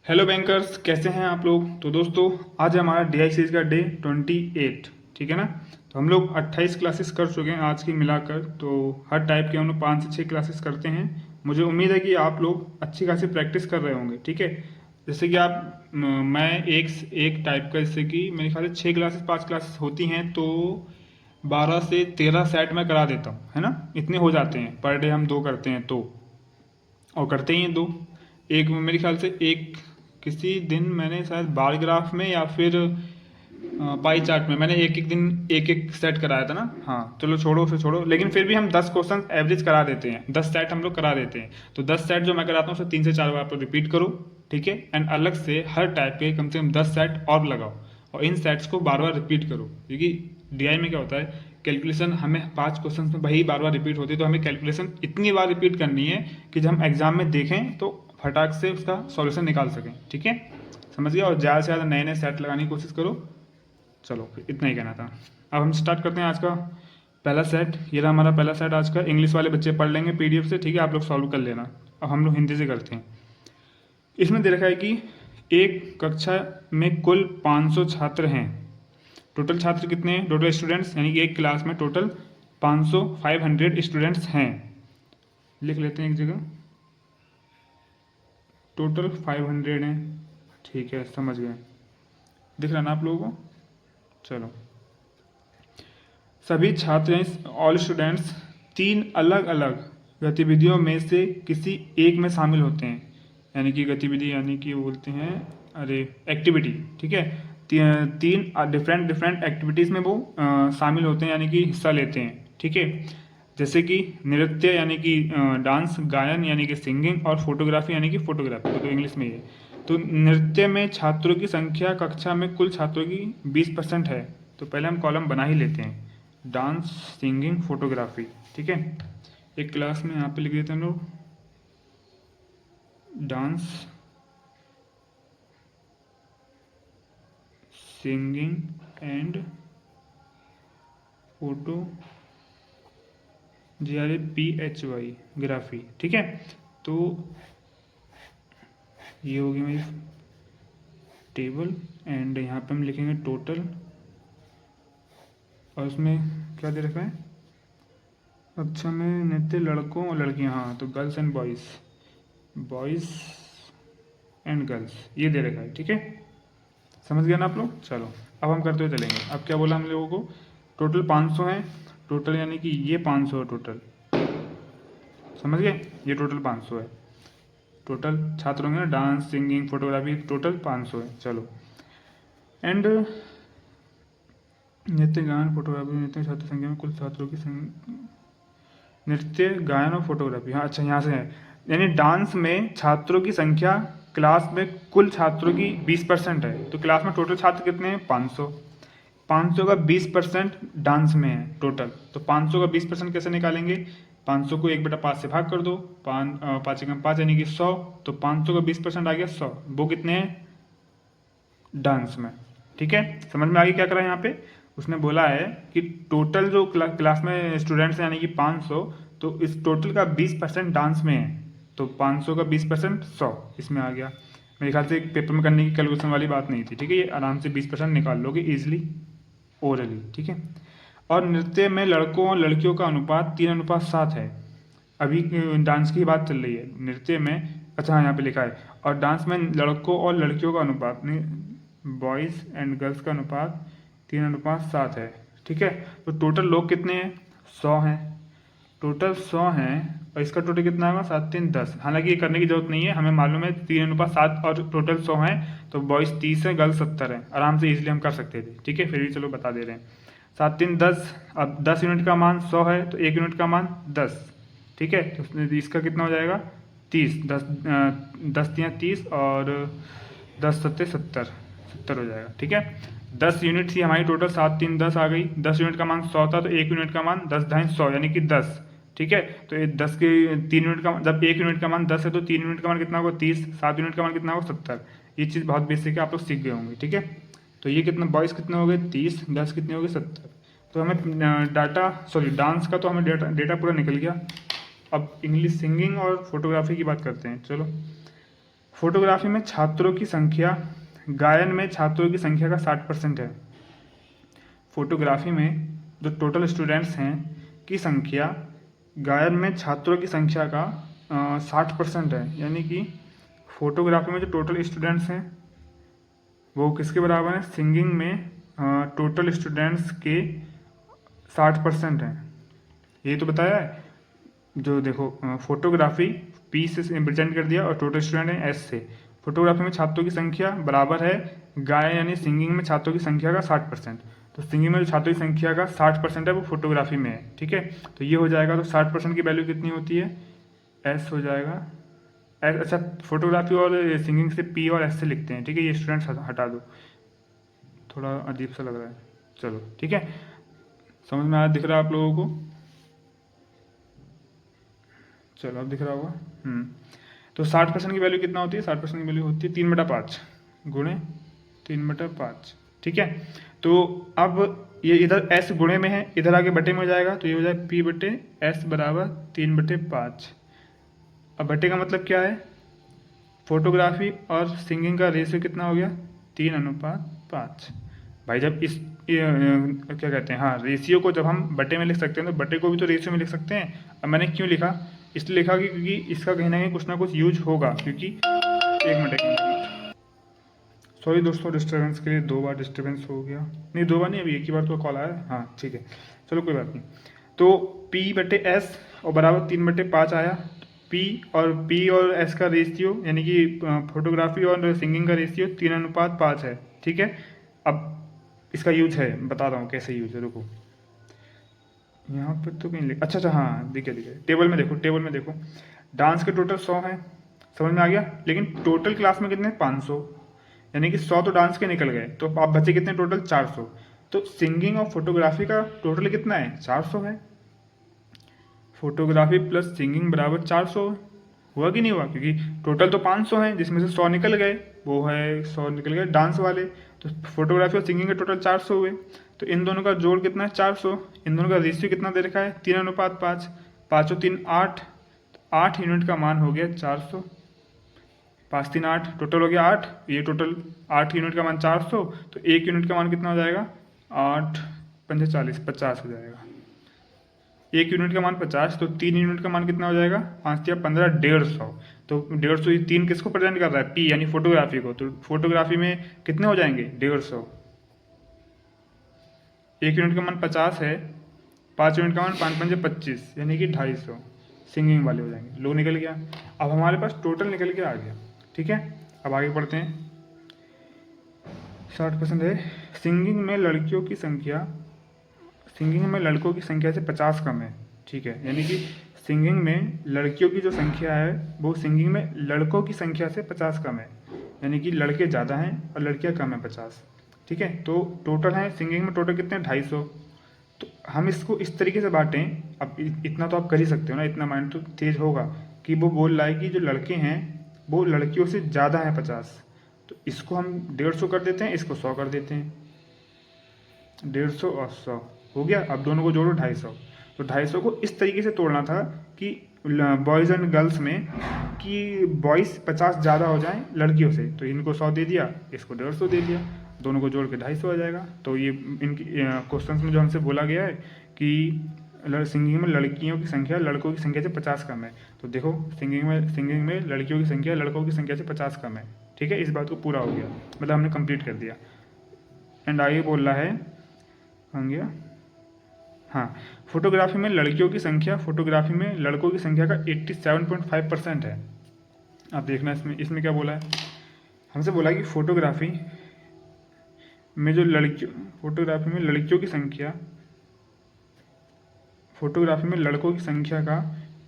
Hello bankers, कैसे हैं आप लोग। तो दोस्तों, आज हमारा डीआई सीरीज का डे 28, ठीक है ना। तो हम लोग 28 क्लासेस कर चुके हैं आज की मिलाकर। तो हर टाइप के हम लोग 5 से 6 क्लासेस करते हैं। मुझे उम्मीद है कि आप लोग अच्छी खासी प्रैक्टिस कर रहे होंगे, ठीक है। जैसे कि मैं एक टाइप का, जैसे कि मेरे ख्याल से 6 क्लासेस 5 क्लासेस होती हैं, तो 12 से 13 सेट मैं करा देता हूँ, है ना। इतने हो जाते हैं पर डे, हम 2 करते हैं तो, और करते ही हैं 2। एक मेरे ख्याल से एक किसी दिन मैंने शायद बार ग्राफ में या फिर पाई चार्ट में मैंने एक एक दिन एक एक सेट कराया था ना। हाँ चलो छोड़ो, उसे छोड़ो, लेकिन फिर भी हम 10 क्वेश्चन एवरेज करा देते हैं, 10 सेट हम लोग करा देते हैं। तो 10 सेट जो मैं कराता हूँ उसे 3 से 4 बार आप रिपीट करो, ठीक है। एंड अलग से हर टाइप के कम से कम 10 सेट और लगाओ, और इन सेट्स को बार बार रिपीट करो, क्योंकि डीआई में क्या होता है, कैलकुलेशन हमें 5 क्वेश्चन में वही बार बार रिपीट होती है, तो हमें कैलकुलेशन इतनी बार रिपीट करनी है कि जब हम एग्जाम में देखें तो फटाक से उसका सॉल्यूशन निकाल सकें, ठीक है। समझ गया। और ज़्यादा से ज़्यादा नए नए सेट लगाने की कोशिश करो। चलो इतना ही कहना था। अब हम स्टार्ट करते हैं आज का पहला सेट। ये रहा हमारा पहला सेट आज का। इंग्लिश वाले बच्चे पढ़ लेंगे पीडीएफ से, ठीक है, आप लोग सॉल्व कर लेना। अब हम लोग हिंदी से करते हैं। इसमें दे रखा है कि एक कक्षा में कुल 500 छात्र हैं। टोटल छात्र कितने हैं, टोटल स्टूडेंट्स, यानी कि एक क्लास में टोटल 500 स्टूडेंट्स हैं। लिख लेते हैं एक जगह, टोटल 500 हैं, ठीक है, समझ गए। दिख रहा ना आप लोगों को। चलो, सभी छात्र ऑल स्टूडेंट्स 3 अलग अलग गतिविधियों में से किसी एक में शामिल होते हैं। यानी कि गतिविधि, यानी कि बोलते हैं, अरे एक्टिविटी, ठीक है। 3 डिफरेंट डिफरेंट एक्टिविटीज़ में वो शामिल होते हैं, यानी कि हिस्सा लेते हैं, ठीक है। जैसे कि नृत्य यानी कि डांस, गायन यानी कि सिंगिंग, और फोटोग्राफी यानी कि फोटोग्राफी, तो इंग्लिश में ये। तो नृत्य में छात्रों की संख्या कक्षा में कुल छात्रों की 20% है। तो पहले हम कॉलम बना ही लेते हैं, डांस, सिंगिंग, फोटोग्राफी, ठीक है। एक क्लास में यहाँ पे लिख देते हैं हम लोग dance, singing and photo, GRAPHY, graphy, ठीक है। तो ये होगी मेरी टेबल, एंड यहाँ पे हम लिखेंगे टोटल, और उसमें क्या दे रखा है, अच्छा में नृत्य लड़कों और लड़कियाँ, हाँ तो girls and boys, boys and girls, ये दे रखा है, ठीक है। समझ गया ना आप लोग। चलो अब हम करते हुए चलेंगे। अब क्या बोला हम लोगों को, टोटल 500 है, टोटल यानी कि ये 500 है टोटल, समझ गए। ये टोटल 500 है, टोटल छात्र होंगे ना, डांस, सिंगिंग, फोटोग्राफी, टोटल 500 है। चलो, एंड नृत्य, गायन, फोटोग्राफी, नृत्य छात्र संख्या में कुल छात्रों की नृत्य, गायन और फोटोग्राफी, हाँ अच्छा यहाँ से है। यानी डांस में छात्रों की संख्या क्लास में कुल छात्रों की 20% है। तो क्लास में टोटल छात्र कितने हैं, 500। 500 का 20% डांस में है टोटल। तो 500 का 20% कैसे निकालेंगे, 500 को 1/5 से भाग कर दो, 5 एकम 5 यानी कि 100। तो 500 का 20% आ गया 100। वो कितने हैं, डांस में, ठीक है। समझ में आ गया क्या करा यहाँ पे। उसने बोला है कि टोटल जो क्लास में स्टूडेंट्स हैं यानी कि 500, तो इस टोटल का 20% डांस में है। तो 500 का 20% 100 इसमें आ गया। मेरे ख्याल से पेपर में करने की कैलकुलेशन वाली बात नहीं थी, ठीक है। ये आराम से 20% निकाल लोगे ईजिली ओरली, ठीक है। और नृत्य में लड़कों और लड़कियों का अनुपात 3:7 है। अभी डांस की बात चल रही है, नृत्य में, अच्छा हाँ यहाँ पे लिखा है, और डांस में लड़कों और लड़कियों का अनुपात, बॉयज़ एंड गर्ल्स का अनुपात 3:7 है, ठीक है। तो टोटल लोग कितने हैं, 100 हैं, टोटल 100 हैं, और इसका टोटल कितना होगा, 7 3 10। हालांकि ये करने की जरूरत नहीं है, हमें मालूम है 3:7, और टोटल 100 हैं, तो बॉयज़ 30 है, गर्ल्स 70 है, आराम से इजीली हम कर सकते थे, ठीक है। फिर भी चलो बता दे रहे हैं, 7 3 10। अब 10 यूनिट का मान 100 है, तो 1 यूनिट का मान 10, ठीक है। तो इसका कितना हो जाएगा, 30, 10 3 30, और 10 7 70 हो जाएगा, ठीक है। 10 यूनिट थी हमारी टोटल, 7 3 10 आ गई। 10 यूनिट का मान 100 था, तो 1 यूनिट का मान 10 ढाई 100 यानी कि 10, ठीक है। तो ये 10 के 3 यूनिट का, जब 1 यूनिट का मान 10 है तो 3 यूनिट का मान कितना होगा, 30। 7 यूनिट का मान कितना होगा, 70। ये चीज़ बहुत बेसिक है, आप लोग सीख गए होंगे, ठीक है। तो ये कितना, बॉयज़ कितने हो गए 30, गर्ल्स कितने हो गए 70। तो हमें डांस का तो हमें डेटा पूरा निकल गया। अब इंग्लिश, सिंगिंग और फोटोग्राफी की बात करते हैं। चलो, फोटोग्राफी में छात्रों की संख्या गायन में छात्रों की संख्या का 60% है। फोटोग्राफी में जो टोटल स्टूडेंट्स हैं की संख्या गायन में छात्रों की संख्या का 60% है। यानी कि फोटोग्राफी में जो टोटल स्टूडेंट्स हैं वो किसके बराबर है? सिंगिंग में टोटल स्टूडेंट्स के 60% हैं। ये तो बताया है। जो देखो फोटोग्राफी पी से रिप्रेजेंट कर दिया और टोटल स्टूडेंट है एस से। फोटोग्राफी में छात्रों की संख्या बराबर है गायन यानी सिंगिंग में छात्रों की संख्या का 60%। तो सिंगिंग में जो छात्रों की संख्या का 60% है वो फोटोग्राफी में है। ठीक है, तो ये हो जाएगा। तो 60% की वैल्यू कितनी होती है? एस हो जाएगा एस। अच्छा, फोटोग्राफी और सिंगिंग से पी और एस से लिखते हैं। ठीक है, ये स्टूडेंट्स हटा दो, थोड़ा अजीब सा लग रहा है। चलो ठीक है, समझ में आया? दिख रहा है आप लोगों को? चलो अब दिख रहा होगा। तो 60% की वैल्यू कितना होती है? 60% की वैल्यू होती है 3/5 गुणे 3/5। ठीक है, तो अब ये इधर एस गुणे में है, इधर आगे बटे में हो जाएगा, तो ये हो जाएगा पी बटे एस बराबर 3/5। अब बटे का मतलब क्या है? फोटोग्राफी और सिंगिंग का रेशियो कितना हो गया? 3:5। भाई जब इस क्या कहते हैं, हाँ, रेशियो को जब हम बटे में लिख सकते हैं तो बटे को भी तो रेशियो में लिख सकते हैं। अब मैंने क्यों लिखा? इसलिए लिखा कि क्योंकि इसका कहीं ना कहीं कुछ ना कुछ यूज होगा। क्योंकि एक मिनट सॉरी दोस्तों, डिस्टर्बेंस के लिए 2 बार डिस्टर्बेंस हो गया। नहीं 2 बार नहीं, अभी एक ही बार तो कॉल आया। हाँ ठीक है, चलो कोई बात नहीं। तो P बटे एस और बराबर 3/5 आया। P और S का रेशियो यानी कि फोटोग्राफी और सिंगिंग का रेशियो 3:5 है। ठीक है, अब इसका यूज है, बता रहा हूँ कैसे यूज है। रुको, यहाँ पे तो कहीं लिख, अच्छा हाँ, दिखे टेबल में देखो डांस के टोटल 100 हैं, समझ में आ गया। लेकिन टोटल क्लास में कितने? 500, यानी कि 100 तो डांस के निकल गए, तो आप बचे कितने टोटल? 400। तो सिंगिंग और फोटोग्राफी का टोटल कितना है? 400 है। फोटोग्राफी प्लस सिंगिंग बराबर 400 हुआ कि नहीं हुआ? क्योंकि टोटल तो 500 हैं जिसमें से 100 निकल गए, वो है 100 निकल गए डांस वाले। तो फोटोग्राफी और सिंगिंग के टोटल 400 हुए। तो इन दोनों का जोड़ कितना है? 400। इन दोनों का रेशियो कितना दे रखा है? 3:5। 5 और 3 8, 8 यूनिट का मान हो गया 400। 5 3 8, टोटल हो गया 8। ये टोटल 8 यूनिट का मान 400, तो 1 यूनिट का मान कितना हो जाएगा? 8 5 40, 50 हो जाएगा। 1 यूनिट का मान 50, तो 3 यूनिट का मान कितना हो जाएगा? 5 या 15, 150। तो 150, ये 3 किसको प्रेजेंट कर रहा है? पी यानी फोटोग्राफी को। तो फोटोग्राफी में कितने हो जाएंगे? 150। 1 यूनिट का मान 50 है, 5 यूनिट का मान 5 5 25, यानी कि 250 सिंगिंग वाले हो जाएंगे। लो निकल गया। अब हमारे पास टोटल निकल के आ गया। ठीक है, अब आगे पढ़ते हैं। 60% है। सिंगिंग में लड़कियों की संख्या सिंगिंग में लड़कों की संख्या से 50 कम है। ठीक है, यानी कि सिंगिंग में लड़कियों की जो संख्या है वो सिंगिंग में लड़कों की संख्या से 50 कम है। यानी कि लड़के ज़्यादा हैं और लड़कियां कम है 50। ठीक है, तो टोटल है सिंगिंग में टोटल कितने हैं? 250। तो हम इसको इस तरीके से बांटें। अब इतना तो आप कर ही सकते हो ना, इतना माइंड तो तेज होगा कि वो बोल रहा है कि जो लड़के हैं वो लड़कियों से ज़्यादा हैं 50। तो इसको हम 150 कर देते हैं, इसको 100 कर देते हैं। 150 और 100 हो गया। अब दोनों को जोड़ो 250। तो 250 को इस तरीके से तोड़ना था कि बॉयज़ एंड गर्ल्स में कि बॉयज़ 50 ज़्यादा हो जाएं लड़कियों से। तो इनको 100 दे दिया, इसको 150 दे दिया, दोनों को जोड़ के 250 आ जाएगा। तो ये इनकी क्वेश्चन में जो हमसे बोला गया है कि सिंगिंग में लड़कियों की संख्या लड़कों की संख्या से 50 कम है। तो देखो सिंगिंग में लड़कियों की संख्या लड़कों की संख्या से 50 कम है। ठीक है, इस बात को पूरा हो गया, मतलब हमने कंप्लीट कर दिया। एंड आगे बोल रहा है बन गया। हाँ, फोटोग्राफी में लड़कियों की संख्या फोटोग्राफी में लड़कों की संख्या का 87.5% है। आप देखना इसमें क्या बोला है। हमसे बोला कि फोटोग्राफी में लड़कियों की संख्या फोटोग्राफी में लड़कों की संख्या का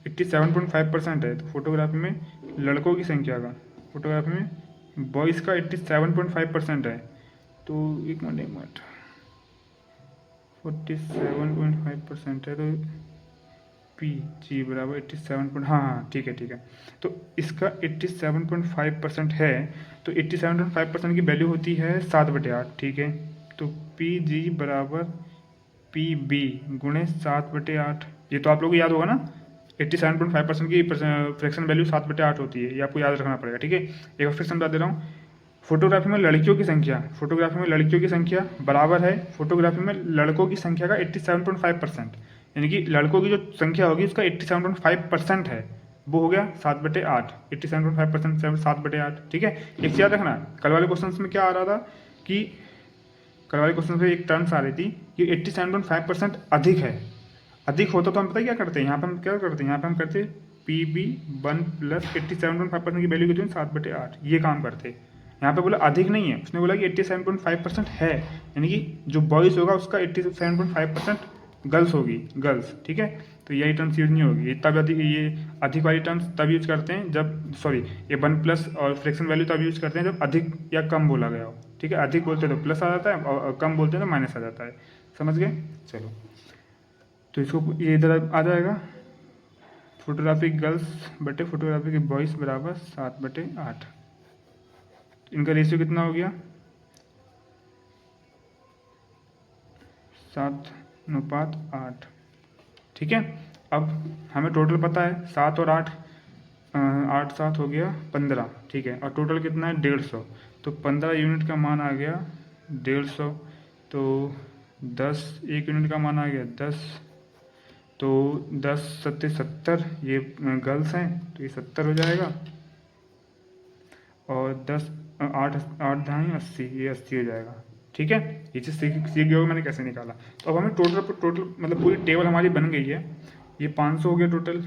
87.5% है। तो फोटोग्राफी में लड़कों की संख्या का फोटोग्राफी में बॉयज़ का 87.5% है। तो एक मिनट 47.5% है। तो पी जी बराबर 87. हाँ ठीक है। तो इसका 87.5% है। तो 87.5% की वैल्यू होती है 7/8। ठीक है, तो पी जी बराबर पी बी गुणे 7/8। ये तो आप लोगों को याद होगा ना, 87.5% की फ्रैक्शन वैल्यू 7/8 होती है, ये आपको याद रखना पड़ेगा, ठीक है। एक बार फिर समझा दे रहा हूँ। फोटोग्राफी में लड़कियों की संख्या बराबर है फोटोग्राफी में लड़कों की संख्या का 87.5%, यानी कि लड़कों की जो संख्या होगी उसका 87.5% है, वो हो गया 7/8। 87.5% 7/8, ठीक है। एक चीज़ याद रखना, कल वाले क्वेश्चन में क्या आ रहा था कि कल वाले क्वेश्चन में एक टर्म्स आ रही थी कि 87.5% अधिक है। अधिक होता तो हम पता क्या करते हैं, यहाँ पे हम क्या करते हैं, यहाँ पे हम करते PB1 प्लस 87.5% की वैल्यू कितनी 7/8, ये काम करते। यहाँ पे बोला अधिक नहीं है, उसने बोला कि 87.5% है, यानी कि जो बॉयज़ होगा उसका 87.5% गर्ल्स होगी, गर्ल्स, ठीक है। तो यही टर्म्स यूज नहीं होगी, तब अधिक, ये अधिक वाली टर्म्स तब यूज करते हैं जब, सॉरी, ये 1 प्लस और फ्रैक्शन वैल्यू तब यूज करते हैं जब अधिक या कम बोला गया हो, ठीक है। अधिक बोलते हैं तो प्लस आ जाता है और कम बोलते हैं तो माइनस आ जाता है, समझ गए। चलो, तो इसको ये इधर आ जाएगा, फोटोग्राफी गर्ल्स बटे फोटोग्राफी के बॉयज़ बराबर 7/8। इनका रेशियो कितना हो गया 7:8, ठीक है। अब हमें टोटल पता है 7 और 8, 8 7 हो गया 15, ठीक है। और टोटल कितना है 150, तो 15 यूनिट का मान आ गया 150, तो 10 1 यूनिट का मान आ गया 10, तो 10 7 70, ये गर्ल्स हैं तो ये 70 हो जाएगा, और 10 8 8 ढाई 80, ये 80 हो जाएगा, ठीक है। ये चीज़ सीख गए हो मैंने कैसे निकाला। तो अब हमें टोटल मतलब पूरी टेबल हमारी बन गई है। ये 500 हो गया टोटल,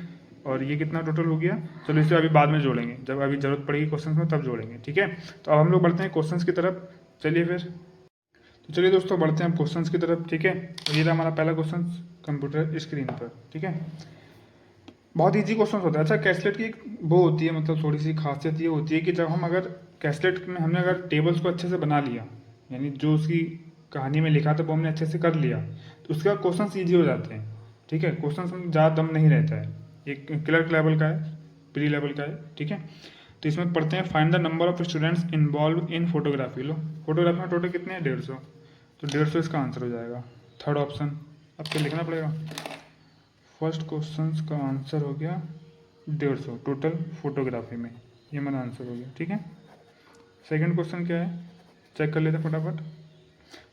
और ये कितना टोटल हो गया, चलो इसे अभी बाद में जोड़ेंगे, जब अभी ज़रूरत पड़ेगी क्वेश्चन में तब जोड़ेंगे, ठीक है। तो अब हम लोग बढ़ते हैं क्वेश्चन की तरफ, चलिए फिर। तो चलिए दोस्तों बढ़ते हैं क्वेश्चन की तरफ, ठीक है। तो ये रहा हमारा पहला क्वेश्चन कंप्यूटर स्क्रीन पर, ठीक है। बहुत इजी क्वेश्चन होता है। अच्छा, कैसलेट की एक वो होती है, मतलब थोड़ी सी खासियत ये होती है कि जब हम अगर कैसलेट में हमने अगर टेबल्स को अच्छे से बना लिया, यानी जो उसकी कहानी में लिखा था वो हमने अच्छे से कर लिया, तो उसके बाद क्वेश्चन ईजी हो जाते हैं, ठीक है। क्वेश्चन में ज़्यादा दम नहीं रहता है, एक क्लर्क लेवल का है, प्री लेवल का है, ठीक है। तो इसमें पढ़ते हैं find the number of students involve in photography. Low, photography में टोटल कितने हैं 150, तो 150 इसका आंसर हो जाएगा, थर्ड ऑप्शन। अब क्या लिखना पड़ेगा, फर्स्ट क्वेश्चन का आंसर हो गया 150 टोटल फोटोग्राफी में, ये मेरा आंसर हो गया, ठीक है। सेकंड क्वेश्चन क्या है, चेक कर लेते हैं फटाफट।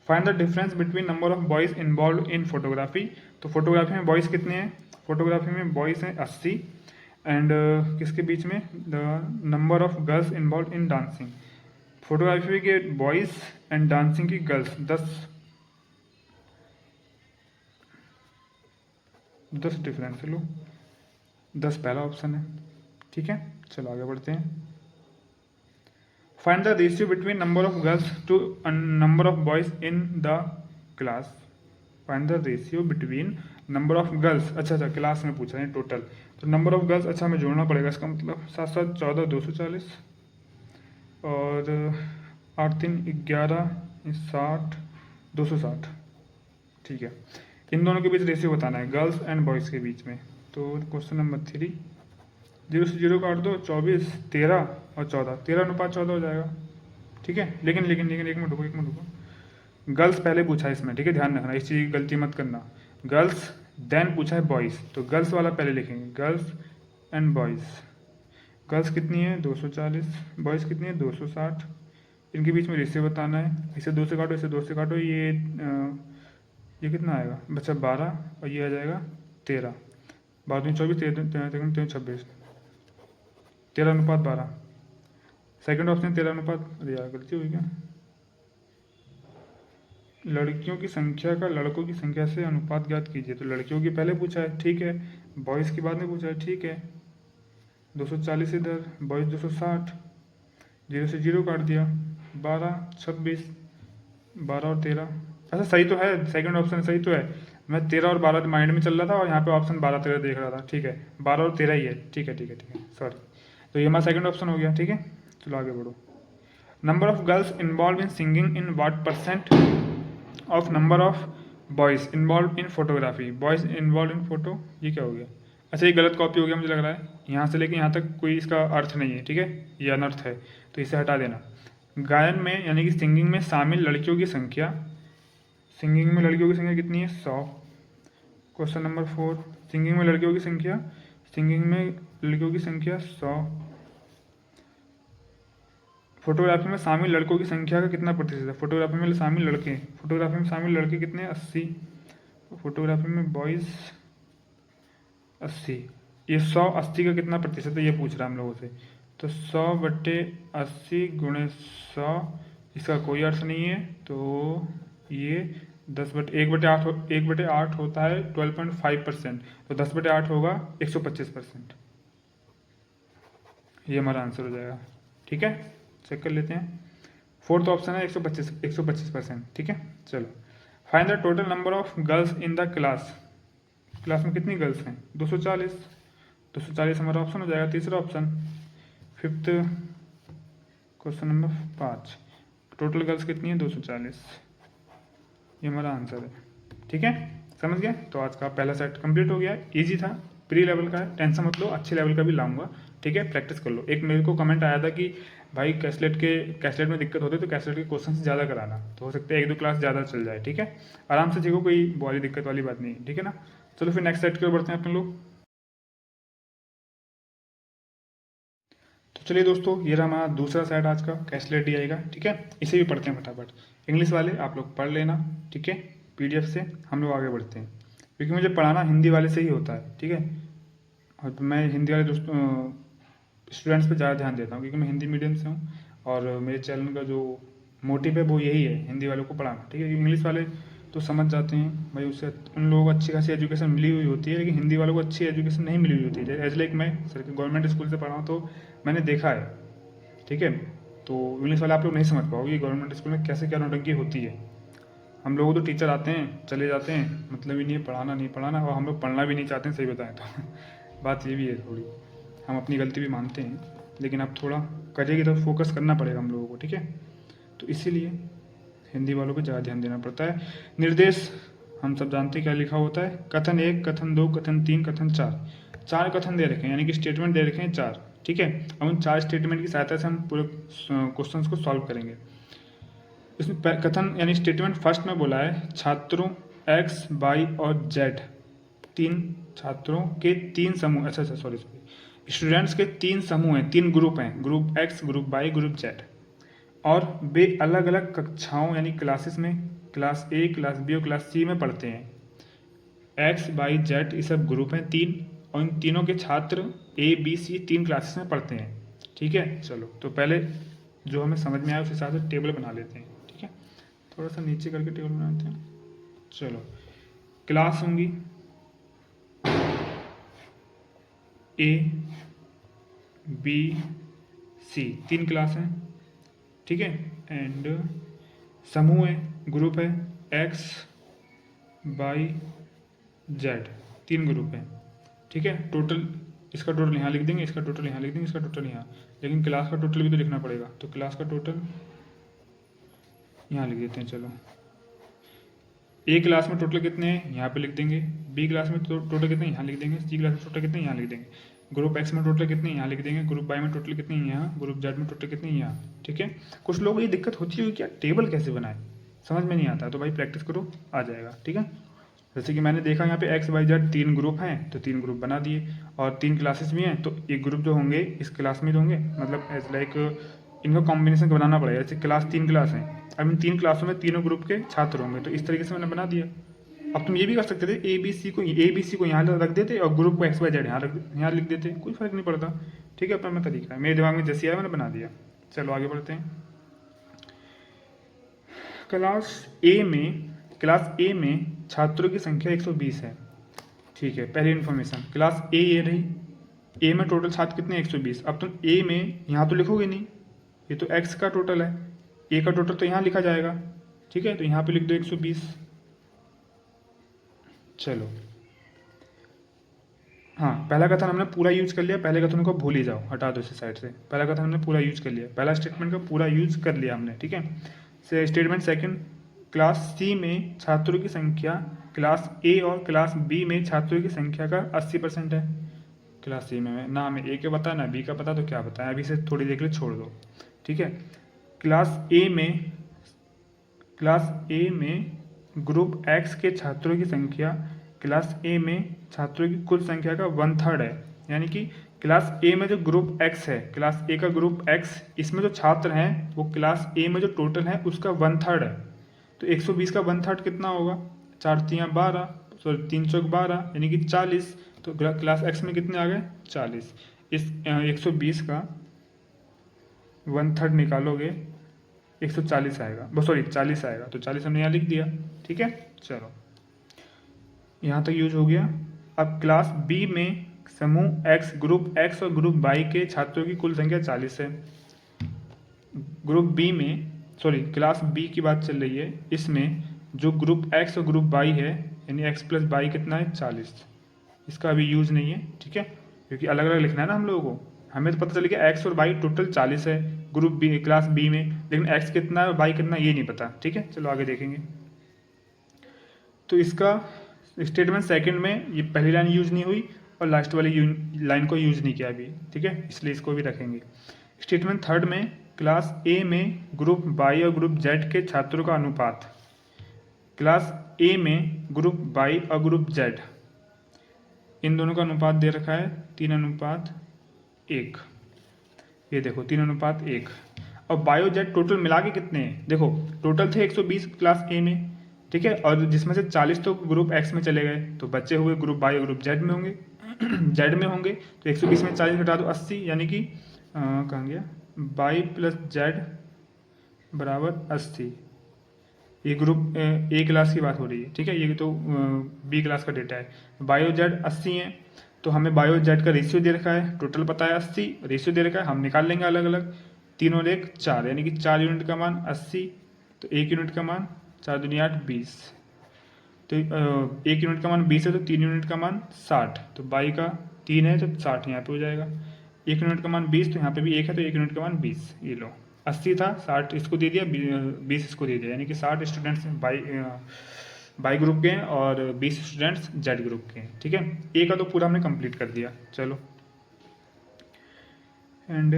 Find the difference between number of boys involve in photography. तो फोटोग्राफी में बॉयज़ कितने हैं, फोटोग्राफी में बॉयज़ हैं 80, एंड किसके बीच में, the number of girls involve in dancing. Photography के बॉयज़ एंड डांसिंग की गर्ल्स 10 डिफरेंस, लो 10 पहला ऑप्शन है, ठीक है। चलो आगे बढ़ते हैं। Find the ratio between number of girls to number of boys in the class. Find the ratio between number of girls, अच्छा क्लास में पूछा है टोटल, तो नंबर ऑफ गर्ल्स, अच्छा हमें जोड़ना पड़ेगा, इसका मतलब 7 7 14 240, और 8 3 11 60 260, ठीक है। इन दोनों के बीच रेशियो बताना है, गर्ल्स एंड बॉयज़ के बीच में। तो क्वेश्चन नंबर 3, 0 से 0 काट दो, 24 13 और 14, 13:14 हो जाएगा, ठीक है। लेकिन एक मिनट रुको, गर्ल्स पहले पूछा है इसमें, ठीक है, ध्यान रखना, इस चीज़ की गलती मत करना। गर्ल्स देन पूछा है बॉयज़, तो गर्ल्स वाला पहले लिखेंगे, गर्ल्स एंड बॉयज़। गर्ल्स कितनी है 240, बॉयज़ कितनी है 260, इनके बीच में रेशियो बताना है। इसे 2 से काटो, इसे 2 से काटो, ये कितना आएगा बच्चा 12, और ये आ जाएगा 13, 12 24 13 26, 13:12। सेकंड ऑप्शन 13:, अरे यार गलती हुई क्या, लड़कियों की संख्या का लड़कों की संख्या से अनुपात ज्ञात कीजिए। तो लड़कियों की पहले पूछा है, ठीक है, बॉयज़ की बाद में पूछा है, ठीक है। 240 इधर, बॉयज़ 260, 0 से 0 काट दिया, 12 26, 12 और 13, अच्छा सही तो है, सेकंड ऑप्शन सही तो है। मैं 13 और 12 माइंड में चल रहा था, और यहाँ पे ऑप्शन 12 13 देख रहा था, ठीक है, 12 और 13 ही है, ठीक है, सॉरी। तो ये हमारा सेकंड ऑप्शन हो गया, ठीक है। चलो आगे बढ़ो। Number of girls involve in singing in what percent of number of boys involve in photography. Boys involve in photo, ये क्या हो गया, अच्छा ये गलत कॉपी हो गया मुझे लग रहा है, यहाँ से लेके यहाँ तक कोई इसका अर्थ नहीं है, ठीक है, ये अनर्थ है, तो इसे हटा देना। गायन में यानी कि सिंगिंग में शामिल लड़कियों की संख्या, सिंगिंग में लड़कियों की संख्या कितनी है 100। क्वेश्चन नंबर 4, सिंगिंग में लड़कियों की संख्या सिंगिंग में लड़कियों की संख्या 100। फोटोग्राफी में शामिल लड़कों की संख्या का कितना प्रतिशत है? फोटोग्राफी में शामिल लड़के, फोटोग्राफी में शामिल लड़के कितने हैं? 80। फोटोग्राफी में बॉयज़ 80। ये 100 80 का कितना प्रतिशत है ये पूछ रहा है हम लोगों से। तो 100/80 × 100, इसका कोई अर्थ नहीं है, तो ये 1/8 1/8 होता है 12.5%, तो 10/8 होगा 125%। ये हमारा आंसर हो जाएगा। ठीक है, चेक कर लेते हैं। फोर्थ ऑप्शन है 125%। ठीक है, चलो। Find the total number of girls in the class. Class में कितनी गर्ल्स हैं? 240। 240 हमारा ऑप्शन हो जाएगा, तीसरा option. Fifth question number 5, total girls कितनी है? 240। ये हमारा आंसर है। ठीक है, समझ गया? तो आज का पहला सेट कंप्लीट हो गया। इजी था, प्री लेवल का है, टेंशन मत लो, अच्छे लेवल का भी लाऊंगा। ठीक है, प्रैक्टिस कर लो। एक मेरे को कमेंट आया था कि भाई कैसलेट में दिक्कत होती है तो कैसलेट के क्वेश्चन ज़्यादा कराना, तो हो सकता है 1-2 क्लास ज़्यादा चल जाए। ठीक है, आराम से सीखो, कोई वाली दिक्कत वाली बात नहीं है। ठीक है ना, चलो फिर नेक्स्ट सेट की ओर बढ़ते हैं अपन लोग। तो चलिए दोस्तों, ये रहा हमारा दूसरा सेट आज का, कैसलेट डी आएगा। ठीक है, इसे भी पढ़ते हैं फटाफट। इंग्लिश वाले आप लोग पढ़ लेना, ठीक है, पीडीएफ से। हम लोग आगे बढ़ते हैं, क्योंकि मुझे पढ़ाना हिंदी वाले से ही होता है। ठीक है, और मैं हिंदी वाले दोस्तों स्टूडेंट्स पे ज़्यादा ध्यान देता हूँ, क्योंकि मैं हिंदी मीडियम से हूँ और मेरे चैनल का जो मोटिव है वो यही है, हिंदी वालों को पढ़ाना। ठीक है, इंग्लिश वाले तो समझ जाते हैं भाई, उससे उन लोगों को अच्छी खासी एजुकेशन मिली हुई होती है, लेकिन हिंदी वालों को अच्छी एजुकेशन नहीं मिली हुई होती है। एज लाइक मैं सर गवर्नमेंट स्कूल से पढ़ा हूँ, तो मैंने देखा है। ठीक है, तो इंग्लिश वाले आप लोग नहीं समझ पाओगे गवर्नमेंट स्कूल में कैसे क्या नौटंकी होती है। हम लोगों तो टीचर आते हैं चले जाते हैं, मतलब ही नहीं है पढ़ाना नहीं पढ़ाना, और हम लोग पढ़ना भी नहीं चाहते हैं, सही बताएं तो बात ये भी है थोड़ी। हम अपनी गलती भी मानते हैं, लेकिन अब थोड़ा करियर की तरफ फोकस करना पड़ेगा हम लोगों को। ठीक है, तो इसीलिए हिंदी वालों को ज़्यादा ध्यान देना पड़ता है। निर्देश हम सब जानते हैं क्या लिखा होता है। कथन 1, कथन 2, कथन 3, कथन 4। 4 कथन दे रखे हैं, यानी कि स्टेटमेंट दे रखे हैं 4। ठीक है, अब उन 4 स्टेटमेंट की सहायता से हम पूरे क्वेश्चन को सॉल्व करेंगे। इसमें कथन यानी स्टेटमेंट फर्स्ट में बोला है, छात्रों X, Y और Z, 3 छात्रों के 3 समूह, अच्छा सॉरी, स्टूडेंट्स के 3 समूह हैं, 3 ग्रुप हैं, group X, group Y, group Z, और वे अलग अलग कक्षाओं यानी क्लासेस में क्लास A, क्लास B और क्लास C में पढ़ते हैं। X, Y, Z ये सब ग्रुप हैं 3, और इन तीनों के छात्र A, B, C 3 क्लासेस में पढ़ते हैं। ठीक है, चलो तो पहले जो हमें समझ में आया उस हिसाब से टेबल बना लेते हैं। ठीक है, थोड़ा सा नीचे करके टेबल बनाते हैं। चलो, क्लास होंगी A, B, C, 3 क्लास हैं। ठीक है, एंड समूह है, ग्रुप है X, Y, Z, 3 ग्रुप हैं। ठीक है, टोटल, इसका टोटल यहाँ लिख देंगे, इसका टोटल यहाँ लिख देंगे, इसका टोटल यहाँ, लेकिन क्लास का टोटल भी तो लिखना पड़ेगा, तो क्लास का टोटल यहाँ लिख देते हैं। चलो, A क्लास में टोटल कितने हैं यहाँ पे लिख देंगे, B क्लास में टोटल कितने यहाँ लिख देंगे, C क्लास में टोटल कितने यहाँ लिख देंगे, ग्रुप X में टोटल कितने यहाँ लिख देंगे, ग्रुप Y में टोटल कितने यहाँ, ग्रुप Z में टोटल कितने यहाँ। ठीक है, कुछ लोगों को ये दिक्कत होती है कि टेबल कैसे बनाए, समझ में नहीं आता, तो भाई प्रैक्टिस करो, आ जाएगा। ठीक है, जैसे कि मैंने देखा यहाँ पे X, Y, Z 3 ग्रुप हैं, तो 3 ग्रुप बना दिए, और 3 क्लासेस भी हैं, तो एक ग्रुप जो होंगे इस क्लास में होंगे, मतलब एज लाइक इनका कॉम्बिनेशन बनाना पड़ेगा। जैसे क्लास 3 क्लास हैं, अब इन 3 क्लासों में तीनों ग्रुप के छात्र होंगे, तो इस तरीके से मैंने बना दिया। अब तुम ये भी कर सकते थे, ए बी सी को यहाँ रख देते और ग्रुप को X, Y, Z यहाँ लिख देते, कोई फर्क नहीं पड़ता। ठीक है, अपना अपना तरीका है, मेरे दिमाग में जैसे आया मैंने बना दिया। चलो आगे बढ़ते हैं। क्लास ए में छात्रों की संख्या 120 है। ठीक है, पहली इन्फॉर्मेशन, क्लास ए ये रही, ए में टोटल छात्र कितने 120। अब तुम ए में यहाँ तो लिखोगे नहीं, ये तो एक्स का टोटल है, ए का टोटल तो यहाँ लिखा जाएगा। ठीक है, तो यहाँ पे लिख दो 120। चलो, हाँ, पहला कथन हमने पूरा यूज कर लिया, पहले कथन को भूल ही जाओ, हटा दो इस साइड से। पहला कथन हमने पूरा यूज कर लिया, पहला स्टेटमेंट का पूरा यूज कर लिया हमने। ठीक है, स्टेटमेंट सेकंड, क्लास सी में छात्रों की संख्या क्लास ए और क्लास बी में छात्रों की संख्या का 80% है। क्लास सी में ना हमें ए का पता ना बी का पता, तो क्या बताएं, अभी से थोड़ी देर के लिए छोड़ दो। ठीक है, क्लास ए में ग्रुप एक्स के छात्रों की संख्या क्लास ए में छात्रों की कुल संख्या का 1/3 है, यानी कि क्लास ए में जो ग्रुप एक्स है, क्लास ए का ग्रुप एक्स, इसमें जो छात्र हैं वो क्लास ए में जो टोटल है उसका 1/3 है। तो 120 का 1/3 कितना होगा? 4 तियाँ 12, सॉरी 3 चौक 12 यानी कि 40। तो क्लास एक्स में कितने आ गए? 40। इस 120 का 1/3 निकालोगे 140 आएगा, वो सॉरी 40 आएगा। तो 40 हमने यहाँ लिख दिया। ठीक है, चलो यहाँ तक यूज हो गया। अब क्लास बी में समूह एक्स, ग्रुप एक्स और ग्रुप वाई के छात्रों की कुल संख्या 40 है। ग्रुप बी में, सॉरी क्लास बी की बात चल रही है, इसमें जो ग्रुप एक्स और ग्रुप वाई है यानी एक्स प्लस वाई कितना है? 40। इसका अभी यूज नहीं है, ठीक है, क्योंकि अलग अलग लिखना है ना हम लोगों को। हमें तो पता चल गया एक्स और वाई टोटल 40 है ग्रुप बी, क्लास बी में, लेकिन एक्स कितना है वाई कितना ये नहीं पता। ठीक है, चलो आगे देखेंगे। तो इसका स्टेटमेंट सेकंड में ये पहली लाइन यूज नहीं हुई और लास्ट वाली लाइन को यूज नहीं किया अभी। ठीक है, इसलिए इसको भी रखेंगे। स्टेटमेंट थर्ड में क्लास ए में ग्रुप वाई और ग्रुप जेड के छात्रों का अनुपात, क्लास ए में ग्रुप वाई और ग्रुप जेड इन दोनों का अनुपात दे रखा है 3:1। ये देखो 3:1। और बायो जेड टोटल मिला के कितने हैं? देखो टोटल थे 120 क्लास ए में, ठीक है, और जिसमें से 40 तो ग्रुप एक्स में चले गए, तो बच्चे हुए ग्रुप वाई और ग्रुप जेड में होंगे जेड में होंगे। तो 120 में 40 घटा दो 80, यानी कि कहाँ गया? वाई प्लस जेड बराबर 80। ये ग्रुप ए क्लास की बात हो रही है, ठीक है, ये तो बी क्लास का डेटा है। बायो जेड 80 है, तो हमें बायो जेड का रेशियो दे रखा है, टोटल पता है 80, रेशियो दे रखा है, हम निकाल लेंगे अलग अलग। 3 और 1 4, यानी कि 4 यूनिट का मान 80, तो 1 यूनिट का मान 4 दूनी 8 20। तो 1 यूनिट का मान 20 है, तो 3 यूनिट का मान 60, तो बाई का 3 है तो 60 यहाँ पे हो जाएगा। 1 यूनिट का मान 20, तो यहाँ पे भी 1 है, तो 1 यूनिट का मान 20। ये लो 80 था, 60 इसको दे दिया, 20 इसको दे दिया, यानी कि 60 स्टूडेंट्स बाई ग्रुप के हैं और 20 स्टूडेंट्स जेड ग्रुप के हैं। ठीक है, ए का तो पूरा हमने कंप्लीट कर दिया। चलो एंड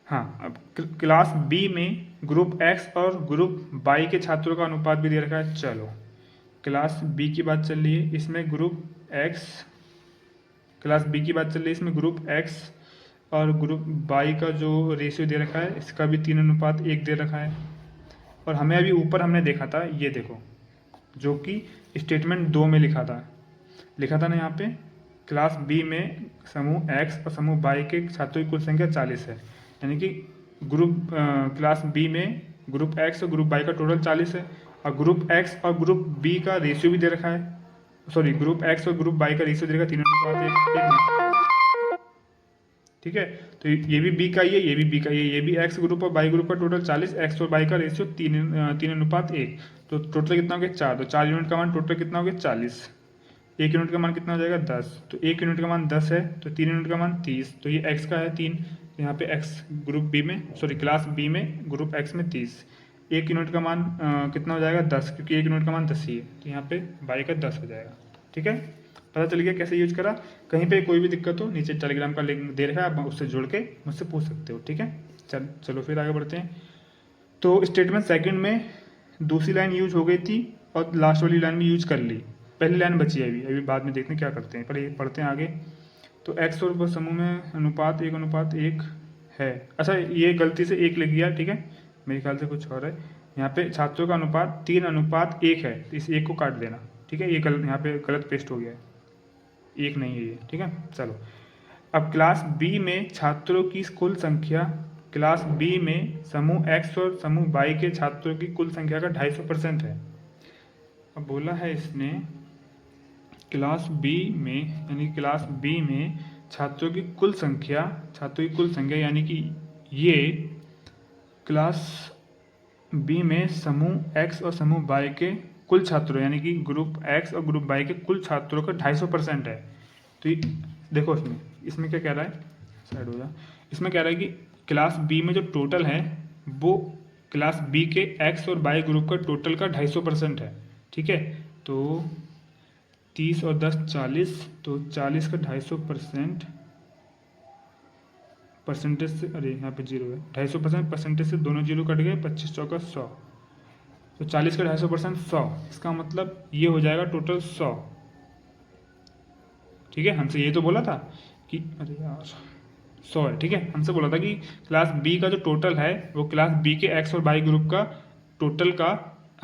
हाँ, अब क्लास बी में ग्रुप एक्स और ग्रुप वाई के छात्रों का अनुपात भी दे रखा है। चलो क्लास बी की बात चल रही है, इसमें ग्रुप एक्स, क्लास बी की बात चल रही है, इसमें ग्रुप एक्स और ग्रुप वाई का जो रेशियो दे रखा है इसका भी 3:1 दे रखा है। और हमें अभी ऊपर हमने देखा था, ये देखो, जो कि स्टेटमेंट 2 में लिखा था ना यहाँ पे, क्लास बी में समूह एक्स और समूह वाई के छात्रों की कुल संख्या 40 है, यानी कि ग्रुप क्लास बी में ग्रुप एक्स और ग्रुप वाई का टोटल 40 है, और ग्रुप एक्स और ग्रुप बी का रेशियो भी दे रखा है, सॉरी ग्रुप एक्स और ग्रुप वाई का रेशियो दे रखा है 3:1। ठीक है, तो ये भी बी का ही है, ये भी बी का ही है, ये भी एक्स ग्रुप और वाई ग्रुप का टोटल 40, एक्स और वाई का रेशियो 3:1, तो टोटल कितना हो गया 4, तो 4 यूनिट का मान टोटल कितना हो गया 40। 1 यूनिट का मान कितना हो जाएगा 10, तो 1 यूनिट का मान 10 है, तो 3 यूनिट का मान 30, तो ये एक्स का है 3, तो यहाँ पे एक्स ग्रुप बी में, सॉरी क्लास बी में ग्रुप एक्स में 30। 1 यूनिट का मान कितना हो जाएगा 10, क्योंकि 1 यूनिट का मान 10 ही है, तो यहाँ पे वाई का 10 हो जाएगा। ठीक है, पता चल गया कैसे यूज करा। कहीं पे कोई भी दिक्कत हो नीचे टेलीग्राम का लिंक दे रखा है, आप उससे जुड़ के मुझसे पूछ सकते हो। ठीक है, चलो फिर आगे बढ़ते हैं। तो स्टेटमेंट सेकंड में दूसरी लाइन यूज हो गई थी और लास्ट वाली लाइन भी यूज कर ली, पहली लाइन बची है अभी बाद में देखते हैं क्या करते हैं, पहले पढ़ते हैं आगे। तो एक्स और समूह में अनुपात 1:1 है। अच्छा, ये गलती से 1 लिख गया, ठीक है, मेरे ख्याल से कुछ और है। यहाँ पे छात्रों का अनुपात 3:1 है, तो इस 1 को काट देना। ठीक है, ये गलत, यहाँ पे गलत पेस्ट हो गया है, 1 नहीं है ये। ठीक है, चलो अब क्लास बी में छात्रों की कुल संख्या, क्लास बी में समूह एक्स और समूह वाई के छात्रों की कुल संख्या का 250% है। अब बोला है इसने क्लास बी में, यानी क्लास बी में छात्रों की कुल संख्या यानी कि ये क्लास बी में समूह एक्स और समूह वाई के कुल छात्रों, यानी कि ग्रुप एक्स और ग्रुप वाई के कुल छात्रों का 250% है। तो देखो इसमें क्या कह रहा है, साइड हो जा, इसमें कह रहा है कि क्लास बी में जो टोटल है वो क्लास बी के एक्स और वाई ग्रुप का टोटल का 250% है। ठीक है, तो 30 और 10 40, तो 40 का 250% परसेंटेज से, अरे यहाँ पे 0 है, 250% परसेंटेज से दोनों जीरो कट गए, 25 चौका 100, तो 40 का 250% 100, इसका मतलब ये हो जाएगा टोटल 100। ठीक है, हमसे ये तो बोला था कि अरे यार 100 है, ठीक है, हमसे बोला था कि क्लास बी का जो टोटल है वो क्लास बी के एक्स और वाई ग्रुप का टोटल का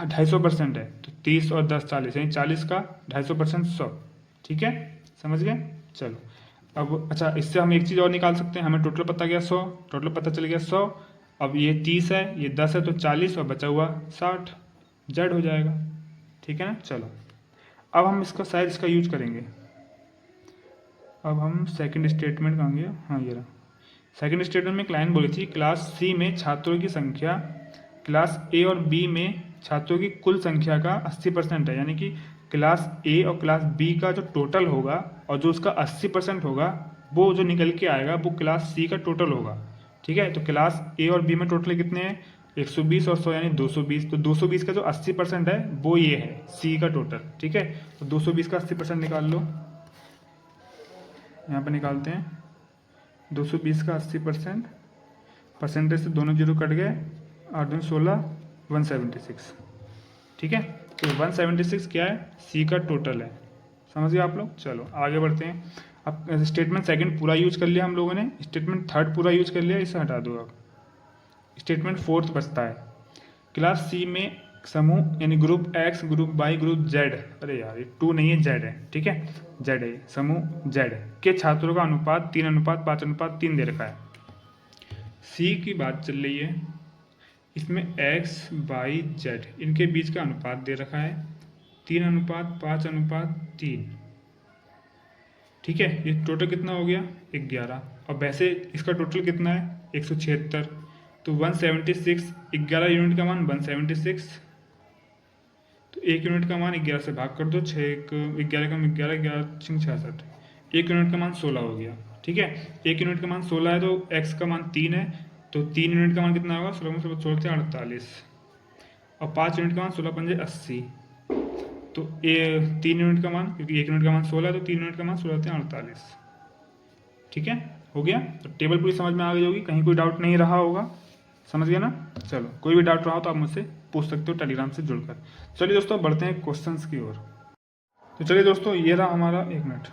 250% है, तो 30 और 10 40, यानी 40 का 250% 100, ठीक है, समझ गए। चलो अब अच्छा, इससे हम एक चीज़ और निकाल सकते हैं, हमें टोटल पता गया 100, टोटल पता चल गया 100। अब ये 30 है, ये 10 है, तो 40 और बचा हुआ 60 जेड हो जाएगा, ठीक है ना। चलो अब हम इसका शायद इसका यूज करेंगे। अब हम सेकंड स्टेटमेंट कहाँ गया, हाँ ये रहा। सेकंड स्टेटमेंट में एक लाइन बोली थी, क्लास सी में छात्रों की संख्या क्लास ए और बी में छात्रों की कुल संख्या का 80% है, यानी कि क्लास ए और क्लास बी का जो टोटल होगा और जो उसका 80% होगा वो जो निकल के आएगा वो क्लास सी का टोटल होगा, ठीक है। तो क्लास ए और बी में टोटल कितने हैं, 120 और 100 यानी 220, तो 220 का जो 80% है वो ये है सी का टोटल, ठीक है। तो 220 का 80% निकाल लो, यहाँ पर निकालते हैं 220 का 80%, परसेंटेज से दोनों जीरो कट गए, 8 दूनी 16, 176, ठीक है। तो 176 क्या है, सी का टोटल है, समझ गए आप लोग। चलो आगे बढ़ते हैं। अब स्टेटमेंट सेकंड पूरा यूज कर लिया हम लोगों ने, स्टेटमेंट थर्ड पूरा यूज कर लिया, इसे हटा दो। अब स्टेटमेंट फोर्थ बचता है, क्लास सी में समूह यानी group X group Y group Z, अरे यार ये 2 नहीं है जेड है, ठीक है, जेड है, समूह जेड के छात्रों का अनुपात 3:5:3 दे रखा है। सी की बात चल रही है, इसमें एक्स वाई जेड इनके बीच का अनुपात दे रखा है 3:5:3, ठीक है। ये टोटल कितना हो गया 11, और वैसे इसका टोटल कितना है 176, तो 176, 11 यूनिट का मान 176, तो 1 यूनिट का मान 11 से भाग कर दो, 6 11 का 11, 11 66, 1 यूनिट का मान 16 हो गया, ठीक है। 1 यूनिट का मान 16 है, तो x का मान 3 है, तो 3 यूनिट का मान कितना होगा, 16 में से छोड़ते हैं 48, और 5 यूनिट का मान 16 पंजे 80, तो 3 यूनिट का मान, क्योंकि 1 यूनिट का मान 16 है तो 3 यूनिट का मान 16 48, ठीक है, हो गया। तो टेबल पूरी समझ में आ गई होगी, कहीं कोई डाउट नहीं रहा होगा, समझ गया ना। चलो कोई भी डाउट रहा हो तो आप मुझसे पूछ सकते हो टेलीग्राम से जुड़कर। चलिए दोस्तों बढ़ते हैं क्वेश्चंस की ओर। तो चलिए दोस्तों ये रहा हमारा, एक मिनट,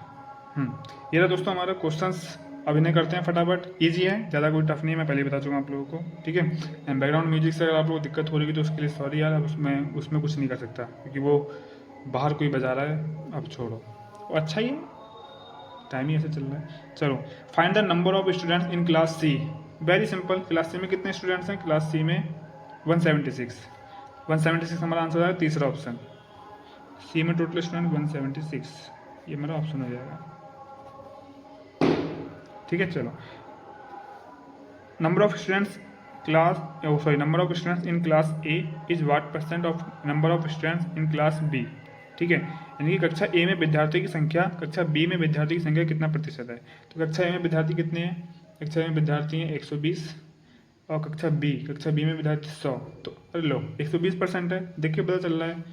ये रहा दोस्तों हमारा क्वेश्चंस। अभिनय करते हैं फटाफट, इजी है, ज़्यादा कोई टफ नहीं है, मैं पहले ही बता चुका आप लोगों को, ठीक है। एंड बैकग्राउंड म्यूजिक से अगर आप लोगों को दिक्कत हो रही है तो उसके लिए सॉरी यार, अब उसमें कुछ नहीं कर सकता, क्योंकि वो बाहर कोई बजा रहा है, अब छोड़ो, वो अच्छा ही है, टाइम ही ऐसे चल रहा है। चलो find the number of students in class C, very simple, class C में कितने स्टूडेंट्स हैं, क्लास सी में 176, 176 हमारा आंसर है, तीसरा ऑप्शन, सी में टोटल स्टूडेंट 176, ये मेरा ऑप्शन हो जाएगा, ठीक है। चलो number of students class number of students in class A is what percent of number of students in class B, ठीक है, यानी कि कक्षा ए में विद्यार्थियों की संख्या कक्षा बी में विद्यार्थियों की संख्या कितना प्रतिशत है। तो कक्षा ए में विद्यार्थी कितने हैं, कक्षा ए में विद्यार्थी हैं 120, और कक्षा बी में विद्यार्थी 100, तो अरे लो 120% है, देखिए पता चल रहा है।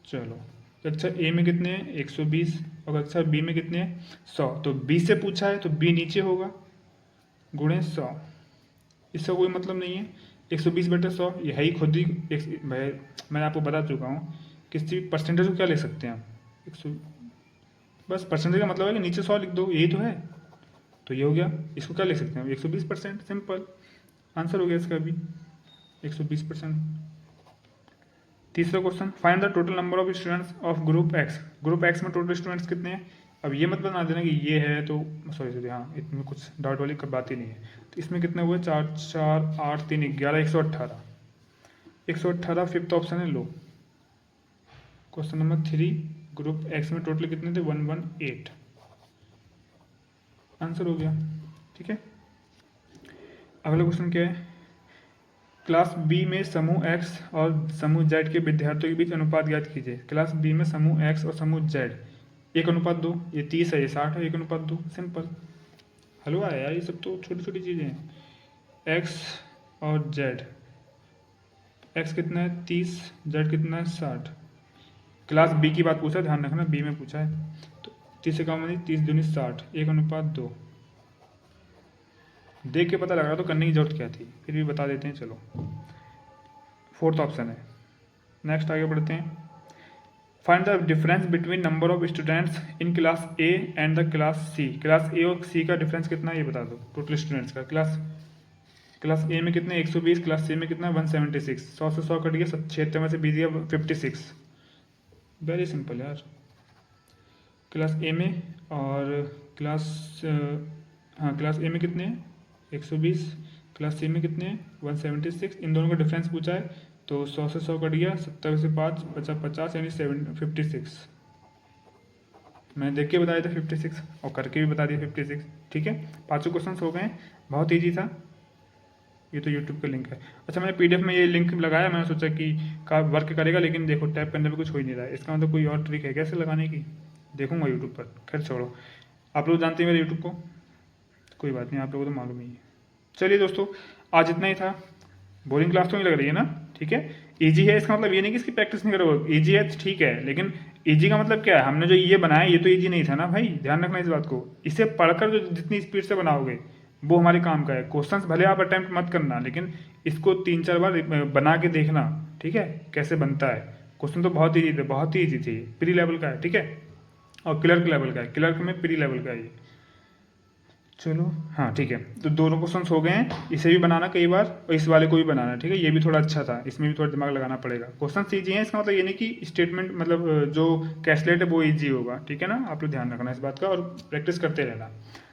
चलो कक्षा ए में कितने हैं 120, और कक्षा बी में कितने हैं 100, तो बी से पूछा है तो बी नीचे होगा, गुणे 100, इसका कोई मतलब नहीं है, 120/100 ये है ही खुद ही मैं आपको बता चुका हूँ, किसी परसेंटेज को क्या ले सकते हैं आप 100, बस परसेंटेज का मतलब है कि नीचे 100 लिख दो, यही तो है, तो ये हो गया, इसको क्या ले सकते हैं 120%, सिंपल आंसर हो गया इसका भी 120%। तीसरा question, find the total number of students of group X, group x में टोटल स्टूडेंट्स कितने हैं। अब ये मत बता देना कि ये है तो सॉरी हाँ, इसमें कुछ डाउट वाली बात ही नहीं है, तो इसमें कितने हुए 4 4 8 3 11 118, 118 फिफ्थ ऑप्शन है, लो क्वेश्चन नंबर 3, ग्रुप एक्स में टोटल कितने थे 118, आंसर हो गया, ठीक है। अगला क्वेश्चन क्या है, क्लास बी में समूह एक्स और समूह जेड के विद्यार्थियों के बीच अनुपात ज्ञात कीजिए। क्लास बी में समूह एक्स और समूह जेड 1:2, ये 30 है, ये 60 है, 1:2, सिंपल हलवा है यार, ये सब तो छोटी छोटी चीज़ें हैं। एक्स और जेड, एक्स कितना है 30, जेड कितना है 60, क्लास बी की बात पूछा है, ध्यान रखना बी में पूछा है, तो 30 से कम नहीं, 30 दूनी 60, 1:2, देख के पता लग रहा तो करने की जरूरत क्या थी, फिर भी बता देते हैं, चलो फोर्थ ऑप्शन है। नेक्स्ट आगे बढ़ते हैं, find the difference between number of students in class A and the class C. Class A और सी का डिफरेंस कितना है ये बता दो, टोटल स्टूडेंट्स का। क्लास ए में कितने 120, क्लास सी में कितना 176। 100 से 100 कट गया, 76 में से 20 गया 56। वेरी सिंपल यार। क्लास ए में और क्लास ए में कितने हैं 120, क्लास सी में कितने हैं 176। इन दोनों का डिफरेंस पूछा है तो 100 से 100 कट गया, 70 से 5 बचा 50 यानी 56। मैंने देख के बताया था 56 और करके भी बता दिया 56। ठीक है, पाँचों क्वेश्चन हो गए, बहुत ईजी था। ये तो यूट्यूब का लिंक है। अच्छा, मैंने पीडीएफ में ये लिंक लगाया, मैंने सोचा कि का वर्क करेगा, लेकिन देखो टैप करने में कुछ हो ही नहीं रहा है। इसका मतलब कोई और ट्रिक है कैसे लगाने की, देखूंगा यूट्यूब पर। खैर छोड़ो, आप लोग जानते हैं मेरे यूट्यूब को, कोई बात नहीं, आप लोगों को तो मालूम ही है। चलिए दोस्तों, आज इतना ही था। बोरिंग क्लास तो नहीं लग रही है ना? ठीक है, ईजी है इसका मतलब ये नहीं कि इसकी प्रैक्टिस नहीं करोगे। ईजी है ठीक है, लेकिन ईजी का मतलब क्या है? हमने जो ये बनाया ये तो ईजी नहीं था ना भाई, ध्यान रखना इस बात को। इसे पढ़कर जो जितनी स्पीड से बनाओगे वो हमारे काम का है। क्वेश्चंस भले आप अटेम्प्ट मत करना, लेकिन इसको 3-4 बार बना के देखना, ठीक है, कैसे बनता है। क्वेश्चन तो बहुत ईजी थे, बहुत ही ईजी थे, प्री लेवल का है, ठीक है, और क्लर्क लेवल का है, क्लर्क में प्री लेवल का है ये। चलो हाँ ठीक है, तो दोनों क्वेश्चन हो गए हैं। इसे भी बनाना कई बार और इस वाले को भी बनाना, ठीक है। ये भी थोड़ा अच्छा था, इसमें भी थोड़ा दिमाग लगाना पड़ेगा। क्वेश्चन ईजी है, इसका मतलब ये नहीं कि स्टेटमेंट मतलब जो कैसलेट है वो ईजी होगा, ठीक है ना। आप लोग ध्यान रखना इस बात का और प्रैक्टिस करते रहना।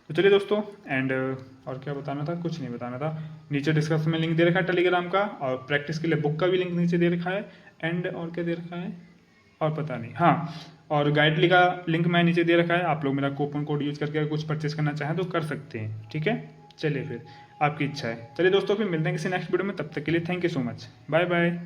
तो चलिए दोस्तों, एंड और क्या बताना था, कुछ नहीं बताना था। नीचे डिस्क्रिप्शन में लिंक दे रखा है टेलीग्राम का, और प्रैक्टिस के लिए बुक का भी लिंक नीचे दे रखा है। एंड और क्या दे रखा है और पता नहीं, हाँ, और गाइडली का लिंक मैं नीचे दे रखा है। आप लोग मेरा कूपन कोड यूज करके कुछ परचेस करना चाहें तो कर सकते हैं, ठीक है। चलिए फिर, आपकी इच्छा है। चलिए दोस्तों, फिर मिलते हैं किसी नेक्स्ट वीडियो में, तब तक के लिए thank you so much, bye bye.